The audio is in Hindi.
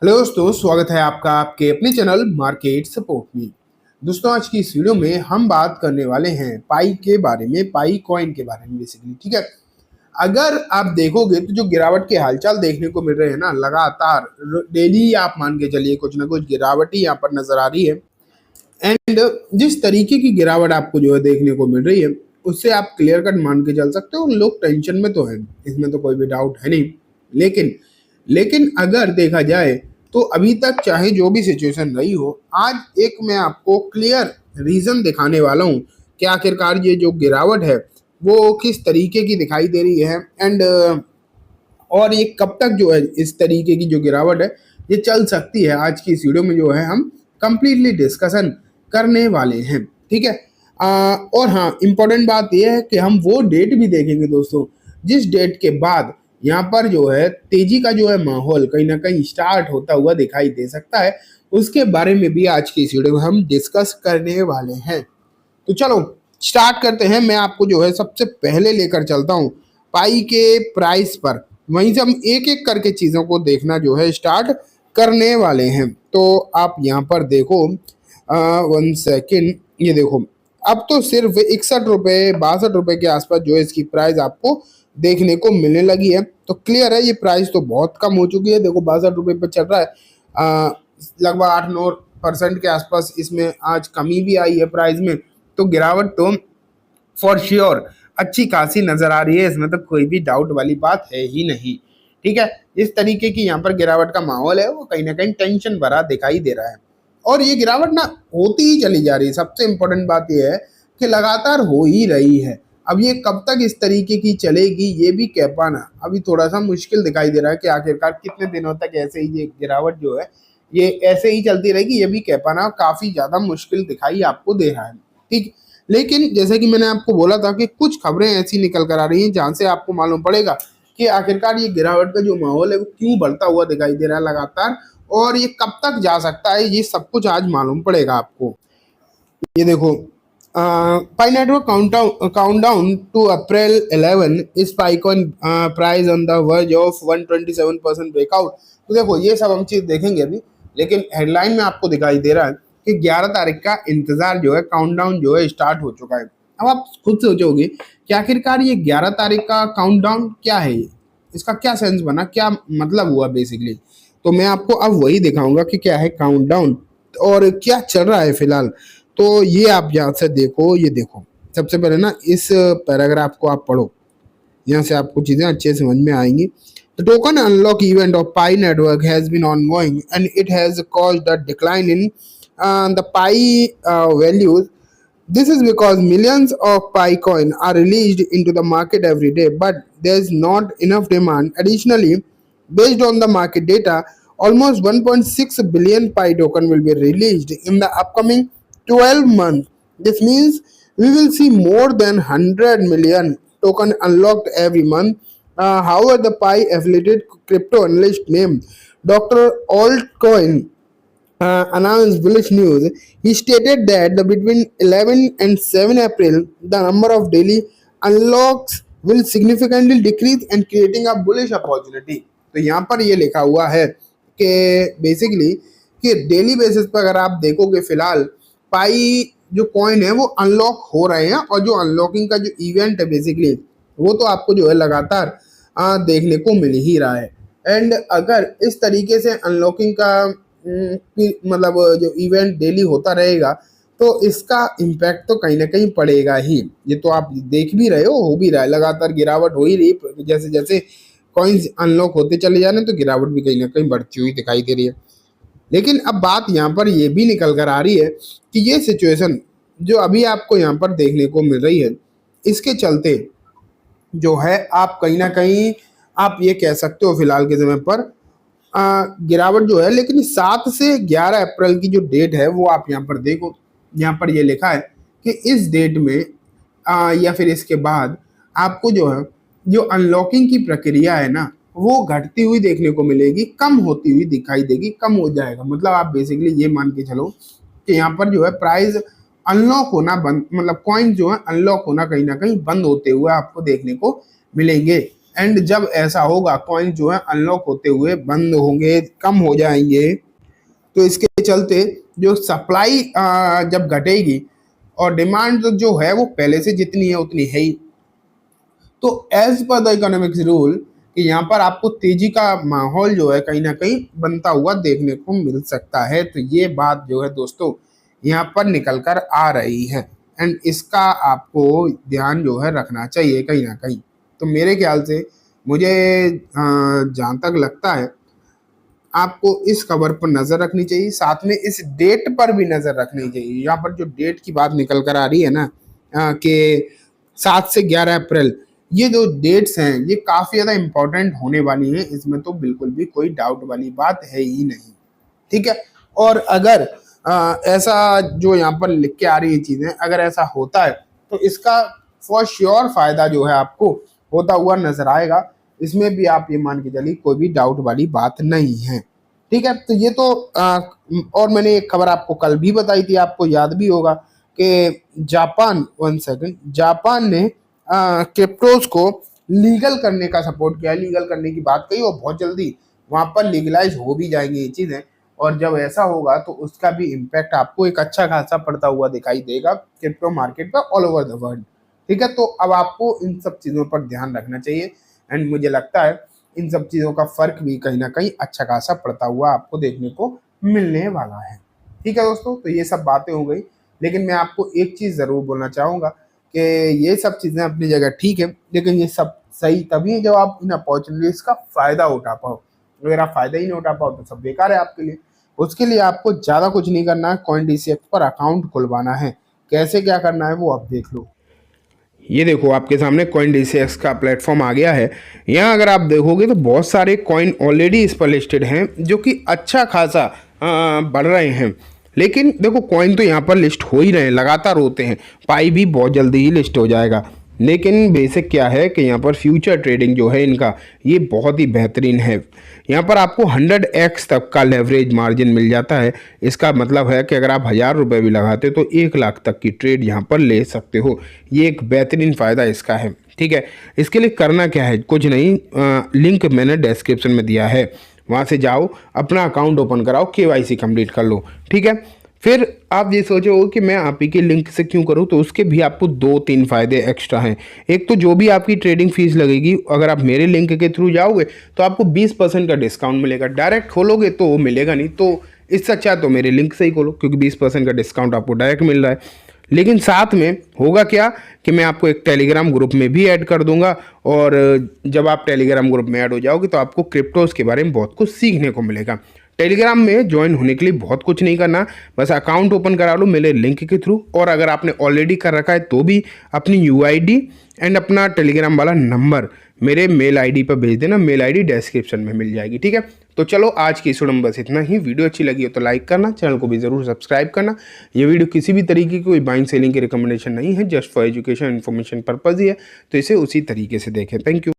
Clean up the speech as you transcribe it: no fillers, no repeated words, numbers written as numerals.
हेलो दोस्तों, स्वागत है आपका आपके अपने चैनल मार्केट सपोर्ट में। दोस्तों, आज की इस वीडियो में हम बात करने वाले हैं पाई के बारे में, पाई कॉइन के बारे में बेसिकली। ठीक है, अगर आप देखोगे तो जो गिरावट के हालचाल देखने को मिल रहे हैं ना, लगातार डेली आप मान के चलिए कुछ ना कुछ गिरावट ही यहाँ पर नजर आ रही है। एंड जिस तरीके की गिरावट आपको जो है देखने को मिल रही है, उससे आप क्लियर कट मान के चल सकते हो लोग टेंशन में तो है, इसमें तो कोई भी डाउट है नहीं। लेकिन लेकिन अगर देखा जाए तो अभी तक चाहे जो भी सिचुएशन रही हो, आज एक मैं आपको क्लियर रीजन दिखाने वाला हूँ कि आखिरकार ये जो गिरावट है वो किस तरीके की दिखाई दे रही है। एंड और ये कब तक जो है इस तरीके की जो गिरावट है ये चल सकती है, आज की इस वीडियो में जो है हम कंप्लीटली डिस्कशन करने वाले हैं। ठीक है, और हाँ, इम्पोर्टेंट बात यह है कि हम वो डेट भी देखेंगे दोस्तों जिस डेट के बाद यहाँ पर जो है तेजी का जो है माहौल कहीं ना कहीं स्टार्ट होता हुआ दिखाई दे सकता है। उसके बारे में भी आज की इस वीडियो में हम डिस्कस करने वाले हैं। तो चलो स्टार्ट करते हैं। मैं आपको जो है सबसे पहले लेकर चलता हूँ पाई के प्राइस पर, वहीं से हम एक एक करके चीज़ों को देखना जो है स्टार्ट करने वाले हैं। तो आप यहाँ पर देखो, 1 सेकेंड, ये देखो अब तो सिर्फ 61 रुपये 62 रुपये के आसपास जो है इसकी प्राइस आपको देखने को मिलने लगी है। तो क्लियर है ये प्राइस तो बहुत कम हो चुकी है। देखो 62 रुपये पर चल रहा है, लगभग 8-9% के आसपास इसमें आज कमी भी आई है प्राइस में। तो गिरावट तो फॉर श्योर अच्छी खासी नजर आ रही है, इसमें तो कोई भी डाउट वाली बात है ही नहीं। ठीक है, इस तरीके की यहाँ पर गिरावट का माहौल है वो कहीं ना कहीं टेंशन भरा दिखाई दे रहा है, और ये गिरावट ना होती ही चली जा रही है। सबसे इम्पोर्टेंट बात यह है कि लगातार हो ही रही है। अब ये कब तक इस तरीके की चलेगी ये भी कह पाना अभी थोड़ा सा मुश्किल दिखाई दे रहा है कि आखिरकार कितने दिनों तक ऐसे ही ये गिरावट जो है ये ऐसे ही चलती रहेगी, ये भी कह पाना काफी ज्यादा मुश्किल दिखाई आपको दे रहा है। ठीक, लेकिन जैसे कि मैंने आपको बोला था कि कुछ खबरें ऐसी निकल कर आ रही हैं जहां से आपको मालूम पड़ेगा कि आखिरकार ये गिरावट का जो माहौल है वो क्यों बढ़ता हुआ दिखाई दे रहा है लगातार, और ये कब तक जा सकता है, ये सब कुछ आज मालूम पड़ेगा आपको। ये देखो, Pi network countdown to April 11 इस PiCoin price on the verge of 127% breakout. तो देखो ये सब हम चीज देखेंगे अभी, लेकिन हेडलाइन में आपको दिखाई दे रहा है कि 11 तारीख का इंतजार जो है, काउंटडाउन जो है स्टार्ट हो चुका है। अब आप खुद सोचोगे कि आखिरकार ये 11 तारीख का काउंटडाउन क्या है, इसका क्या सेंस बना, क्या मतलब हुआ बेसिकली। तो मैं आपको अब वही दिखाऊंगा कि क्या है काउंटडाउन और क्या चल रहा है फिलहाल। तो ये आप यहाँ से देखो, ये देखो सबसे पहले ना इस पैराग्राफ को आप पढ़ो, यहाँ से आपको चीज़ें अच्छे समझ में आएंगी। The token unlock event of Pi network has been ongoing and it has caused a decline in the Pi values. This is because millions of Pi coin are released into the market every day, but there is not enough demand. Additionally, based on the market data, almost 1.6 billion Pi token will be released in the upcoming 12 months. This means we will see more than 100 million token unlocked every month. However, the Pi affiliated crypto analyst named Dr. Altcoin announced bullish news. He stated that between 11 and 7 April, the number of daily unlocks will significantly decrease and creating a bullish opportunity. तो यहाँ पर ये लिखा हुआ है कि बेसिकली कि डेली बेसिस पर अगर आप देखोगे फिलहाल पाई जो कॉइन है वो अनलॉक हो रहे हैं, और जो अनलॉकिंग का जो इवेंट है बेसिकली वो तो आपको जो है लगातार देखने को मिल ही रहा है। एंड अगर इस तरीके से अनलॉकिंग का मतलब जो इवेंट डेली होता रहेगा तो इसका इम्पैक्ट तो कहीं ना कहीं पड़ेगा ही। ये तो आप देख भी रहे हो भी रहा है, लगातार गिरावट हो ही रही। जैसे जैसे कॉइन्स अनलॉक होते चले जा रहे हैं तो गिरावट भी कहीं ना कहीं बढ़ती हुई दिखाई दे रही है। लेकिन अब बात यहाँ पर ये भी निकल कर आ रही है कि ये सिचुएशन जो अभी आपको यहाँ पर देखने को मिल रही है, इसके चलते जो है आप कहीं ना कहीं आप ये कह सकते हो फिलहाल के समय पर गिरावट जो है। लेकिन 7 से 11 अप्रैल की जो डेट है वो आप यहाँ पर देखो, यहाँ पर ये लिखा है कि इस डेट में या फिर इसके बाद आपको जो है जो अनलॉकिंग की प्रक्रिया है ना वो घटती हुई देखने को मिलेगी, कम होती हुई दिखाई देगी, कम हो जाएगा। मतलब आप बेसिकली ये मान के चलो कि यहाँ पर जो है प्राइस अनलॉक होना बंद, मतलब कॉइन जो है अनलॉक होना कहीं ना कहीं बंद होते हुए आपको देखने को मिलेंगे। एंड जब ऐसा होगा कॉइन जो है अनलॉक होते हुए बंद होंगे, कम हो जाएंगे। तो इसके चलते जो सप्लाई जब घटेगी और डिमांड जो है वो पहले से जितनी है उतनी है ही, तो as per the economics rule कि यहाँ पर आपको तेजी का माहौल जो है कहीं ना कहीं बनता हुआ देखने को मिल सकता है। तो ये बात जो है दोस्तों यहाँ पर निकल कर आ रही है एंड इसका आपको ध्यान जो है रखना चाहिए कहीं ना कहीं। तो मेरे ख्याल से मुझे जहाँ तक लगता है आपको इस खबर पर नजर रखनी चाहिए, साथ में इस डेट पर भी नजर रखनी चाहिए। यहाँ पर जो डेट की बात निकल कर आ रही है ना कि 7 से 11 अप्रैल, ये जो डेट्स हैं ये काफी ज्यादा इंपॉर्टेंट होने वाली हैं, इसमें तो बिल्कुल भी कोई डाउट वाली बात है ही नहीं। ठीक है, और अगर ऐसा जो यहाँ पर लिख के आ रही है चीजें, अगर ऐसा होता है तो इसका फॉर श्योर फायदा जो है आपको होता हुआ नजर आएगा, इसमें भी आप ये मान के चलिए कोई भी डाउट वाली बात नहीं है। ठीक है, तो ये तो और मैंने एक खबर आपको कल भी बताई थी, आपको याद भी होगा कि जापान, 1 सेकंड, जापान ने क्रिप्टोज को लीगल करने का सपोर्ट किया, लीगल करने की बात कही और बहुत जल्दी वहां पर लीगलाइज हो भी जाएंगी ये चीजें। और जब ऐसा होगा तो उसका भी इम्पैक्ट आपको एक अच्छा खासा पड़ता हुआ दिखाई देगा क्रिप्टो मार्केट पर ऑल ओवर द वर्ल्ड। ठीक है, तो अब आपको इन सब चीज़ों पर ध्यान रखना चाहिए एंड मुझे लगता है इन सब चीज़ों का फर्क भी कहीं ना कहीं अच्छा खासा पड़ता हुआ आपको देखने को मिलने वाला है। ठीक है दोस्तों, तो ये सब बातें हो गई, लेकिन मैं आपको एक चीज़ ज़रूर बोलना चाहूँगा कि ये सब चीज़ें अपनी जगह ठीक है, लेकिन ये सब सही तभी है जब आप इन अपॉर्चुनिटीज़ का फ़ायदा उठा पाओ। अगर आप फ़ायदा ही नहीं उठा पाओ तो सब बेकार है आपके लिए। उसके लिए आपको ज़्यादा कुछ नहीं करना है, CoinDCX पर अकाउंट खुलवाना है। कैसे क्या करना है वो आप देख लो। ये देखो आपके सामने CoinDCX का प्लेटफॉर्म आ गया है। यहाँ अगर आप देखोगे तो बहुत सारे कॉइन ऑलरेडी इस पर लिस्टेड हैं जो कि अच्छा खासा बढ़ रहे हैं। लेकिन देखो कॉइन तो यहाँ पर लिस्ट हो ही रहे हैं, लगातार होते हैं, पाई भी बहुत जल्दी ही लिस्ट हो जाएगा। लेकिन बेसिक क्या है कि यहाँ पर फ्यूचर ट्रेडिंग जो है इनका ये बहुत ही बेहतरीन है। यहाँ पर आपको 100x तक का लेवरेज मार्जिन मिल जाता है। इसका मतलब है कि अगर आप 1000 रुपये भी लगाते तो 1 लाख तक की ट्रेड यहाँ पर ले सकते हो। ये एक बेहतरीन फ़ायदा इसका है। ठीक है, इसके लिए करना क्या है, कुछ नहीं, लिंक मैंने डिस्क्रिप्शन में दिया है, वहाँ से जाओ, अपना अकाउंट ओपन कराओ, KYC कंप्लीट कर लो। ठीक है, फिर आप ये सोचो कि मैं आप ही के लिंक से क्यों करूं, तो उसके भी आपको 2-3 फ़ायदे एक्स्ट्रा हैं। एक तो जो भी आपकी ट्रेडिंग फीस लगेगी, अगर आप मेरे लिंक के थ्रू जाओगे तो आपको 20% का डिस्काउंट मिलेगा। डायरेक्ट खोलोगे तो वो मिलेगा नहीं, तो इससे अच्छा तो मेरे लिंक से ही खोलो, क्योंकि 20% का डिस्काउंट आपको डायरेक्ट मिल रहा है। लेकिन साथ में होगा क्या कि मैं आपको एक टेलीग्राम ग्रुप में भी ऐड कर दूंगा, और जब आप टेलीग्राम ग्रुप में ऐड हो जाओगे तो आपको क्रिप्टोज के बारे में बहुत कुछ सीखने को मिलेगा। टेलीग्राम में ज्वाइन होने के लिए बहुत कुछ नहीं करना, बस अकाउंट ओपन करा लो मेरे लिंक के थ्रू, और अगर आपने ऑलरेडी कर रखा है तो भी अपनी UID एंड अपना टेलीग्राम वाला नंबर मेरे मेल ID पर भेज देना। मेल ID डिस्क्रिप्शन में मिल जाएगी। ठीक है, तो चलो आज की इस वीडियो में बस इतना ही। वीडियो अच्छी लगी हो तो लाइक करना, चैनल को भी ज़रूर सब्सक्राइब करना। ये वीडियो किसी भी तरीके की कोई बाइंग सेलिंग की रिकमेंडेशन नहीं है, just for education information purpose ही है, तो इसे उसी तरीके से देखें। Thank you.